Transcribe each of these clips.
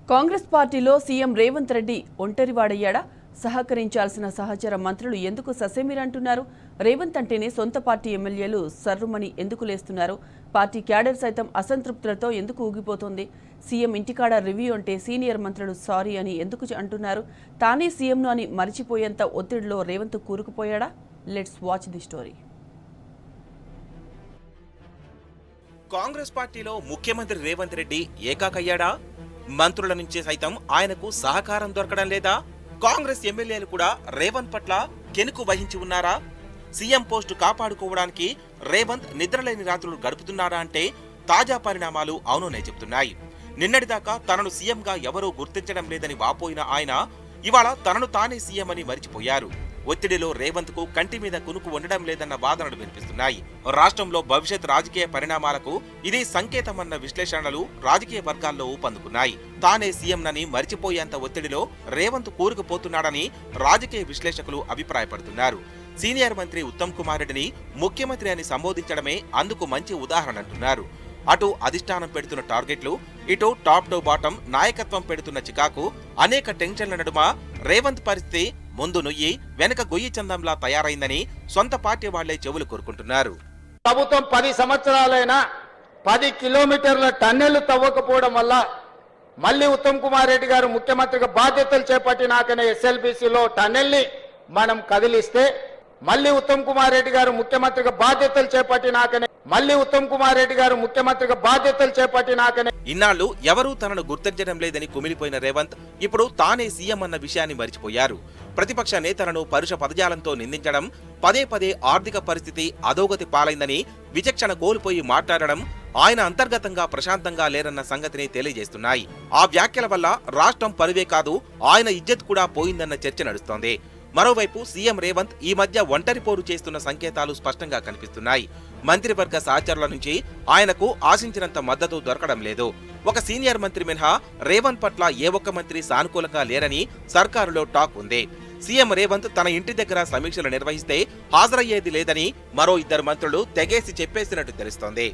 కాంగ్రెస్ పార్టీలో సీఎం రేవంత్ రెడ్డి ఒంటరివాడయ్యాడా? సహకరించాల్సిన సహచర మంత్రులు ఎందుకు ససేమిరంటున్నారు? రేవంత్ అంటేనే సొంత పార్టీ ఎమ్మెల్యేలు సర్రుమని ఎందుకు లేస్తున్నారు? పార్టీ క్యాడర్ సైతం అసంతృప్తులతో ఎందుకు ఊగిపోతుంది? సీఎం ఇంటికాడ రివ్యూ అంటే సీనియర్ మంత్రులు సారీ అని ఎందుకు అంటున్నారు? తానే సీఎంను అని మరిచిపోయేంత ఒత్తిడిలో రేవంత్ కూరుకుపోయాడా? Let's watch the story. Congress పార్టీలో ముఖ్యమంత్రి రేవంత్ రెడ్డి ఏకాకయ్యాడా? మంత్రుల నుంచి సైతం ఆయనకు సహకారం దొరకడం లేదా? కాంగ్రెస్ ఎమ్మెల్యేలు కూడా రేవంత్ పట్ల కెనుకు వహించి ఉన్నారా? సీఎం పోస్టు కాపాడుకోవడానికి రేవంత్ నిద్రలేని రాత్రులు గడుపుతున్నారా అంటే తాజా పరిణామాలు అవుననే చెబుతున్నాయి. నిన్నటిదాకా తనను సీఎంగా ఎవరూ గుర్తించడం లేదని వాపోయిన ఆయన ఇవాళ తనను తానే సీఎం అని మరిచిపోయారు. ఒత్తిడిలో రేవంత్ కు కంటి మీద కునుకు ఉండడం లేదన్న వాదనలు వినిపిస్తున్నాయి. రాష్ట్రంలో భవిష్యత్ రాజకీయ పరిణామాలకు ఇది సంకేతమన్న విశ్లేషణలు రాజకీయ వర్గాల్లో ఊపందుకున్నాయి. తానే సీఎంనని మరిచిపోయేంత ఒత్తిడిలో రేవంత్ కూరుకుపోతున్నాడని రాజకీయ విశ్లేషకులు అభిప్రాయపడుతున్నారు. సీనియర్ మంత్రి ఉత్తమ్ కుమార్ రెడ్డిని ముఖ్యమంత్రి అని సంబోధించడమే అందుకు మంచి ఉదాహరణ అంటున్నారు. అటు అధిష్టానం పెడుతున్న టార్గెట్లు, ఇటు టాప్ టు బాటం నాయకత్వం పెడుతున్న చికాకు, అనేక టెన్షన్ల నడుమ రేవంత్ పరిస్థితి ముందు నుయ్యి వెనక గొయ్యి చందంలా తయారైందని సొంత పార్టీ వాళ్లే చెవులు కోరుకుంటున్నారు. ప్రభుత్వం 10 సంవత్సరాలైనా 10 కిలోమీటర్ల టన్నెళ్లు తవ్వకపోవడం వల్ల మళ్ళీ ఉత్తమ్ కుమార్ రెడ్డి గారు ముఖ్యమంత్రిగా బాధ్యతలు చేపట్టినాకనే ఎస్ఎల్బిసిలో టన్నెల్ని మనం కదిలిస్తే మళ్ళీ ఉత్తమ్ కుమార్ రెడ్డి గారు ముఖ్యమంత్రిగా బాధ్యతలు చేపట్టినాకనే ఇన్నాళ్లు ఎవరూ తనను గుర్తించడం లేదని కుమిలిపోయిన రేవంత్ ఇప్పుడు తానే సీఎం అన్న విషయాన్ని మరిచిపోయారు. ప్రతిపక్ష నేతలను పరుష పదజాలంతో నిందించడం, పదే పదే ఆర్థిక పరిస్థితి అధోగతి పాలైందని విచక్షణ కోల్పోయి మాట్లాడడం ఆయన అంతర్గతంగా ప్రశాంతంగా లేరన్న సంగతిని తెలియజేస్తున్నాయి. ఆ వ్యాఖ్యల వల్ల రాష్ట్రం పరువే కాదు ఆయన ఇజ్జత్ కూడా పోయిందన్న చర్చ నడుస్తోంది. మరోవైపు సీఎం రేవంత్ ఈ మధ్య ఒంటరి పోరు చేస్తున్న సంకేతాలు స్పష్టంగా కనిపిస్తున్నాయి. మంత్రివర్గ సహచరుల నుంచి ఆయనకు ఆశించినంత మద్దతు దొరకడం లేదు. ఒక సీనియర్ మంత్రి మినహా రేవంత్ పట్ల ఏ ఒక్క మంత్రి సానుకూలంగా లేరని సర్కారులో టాక్ ఉంది. సీఎం రేవంత్ తన ఇంటి దగ్గర సమీక్షలు నిర్వహిస్తే హాజరయ్యేది లేదని మరో 2 మంత్రులు తెగేసి చెప్పేసినట్టు తెలుస్తోంది.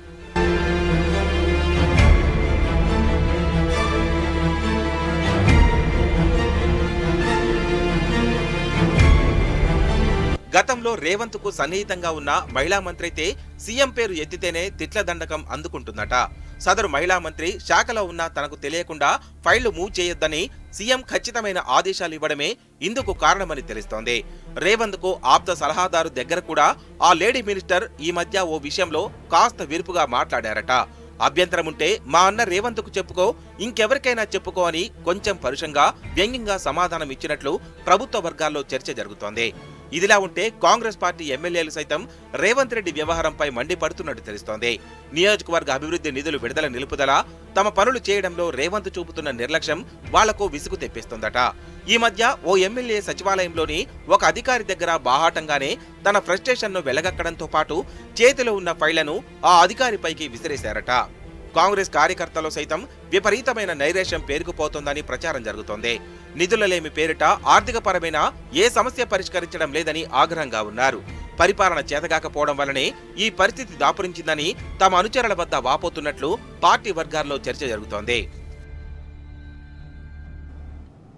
గతంలో రేవంత్ కు సన్నిహితంగా ఉన్న మహిళా మంత్రి అయితే సీఎం పేరు ఎత్తితేనే తిట్ల దండకం అందుకుంటుందట. సదరు మహిళా మంత్రి శాఖలో ఉన్న తనకు తెలియకుండా ఫైళ్లు మూవ్ చేయొద్దని సీఎం ఖచ్చితమైన ఆదేశాలు ఇవ్వడమే ఇందుకు కారణమని తెలుస్తోంది. రేవంత్ కు ఆప్త సలహాదారు దగ్గర కూడా ఆ లేడీ మినిస్టర్ ఈ మధ్య ఓ విషయంలో కాస్త విరుపుగా మాట్లాడారట. అభ్యంతరముంటే మా అన్న రేవంత్ కు చెప్పుకో, ఇంకెవరికైనా చెప్పుకో అని కొంచెం పరుషంగా వ్యంగ్యంగా సమాధానం ఇచ్చినట్లు ప్రభుత్వ వర్గాల్లో చర్చ జరుగుతోంది. ఇదిలా ఉంటే కాంగ్రెస్ పార్టీ ఎమ్మెల్యేలు సైతం రేవంత్ రెడ్డి వ్యవహారంపై మండిపడుతున్నట్టు తెలుస్తోంది. నియోజకవర్గ అభివృద్ధి నిధులు విడుదల నిలుపుదల, తమ పనులు చేయడంలో రేవంత్ చూపుతున్న నిర్లక్ష్యం వాళ్లకు విసుగు తెప్పిస్తోందట. ఈ మధ్య ఓ ఎమ్మెల్యే సచివాలయంలోని ఒక అధికారి దగ్గర బాహాటంగానే తన ఫ్రస్ట్రేషన్ను వెలగక్కడంతో పాటు చేతిలో ఉన్న ఫైళ్లను ఆ అధికారిపైకి విసిరేశారట. కాంగ్రెస్ కార్యకర్తలు సైతం విపరీతమైన నైరాశ్యం పేరుకుపోతోందని ప్రచారం జరుగుతోంది. నిధులలేమి పేరిట ఆర్థికపరమైన ఏ సమస్య పరిష్కరించడం లేదని ఆగ్రహంగా ఉన్నారు. పరిపాలన చేతగాకపోవడం వల్లనే ఈ పరిస్థితి దాపురించిందని తమ అనుచరుల వద్ద వాపోతున్నట్లు పార్టీ వర్గాల్లో చర్చ జరుగుతోంది.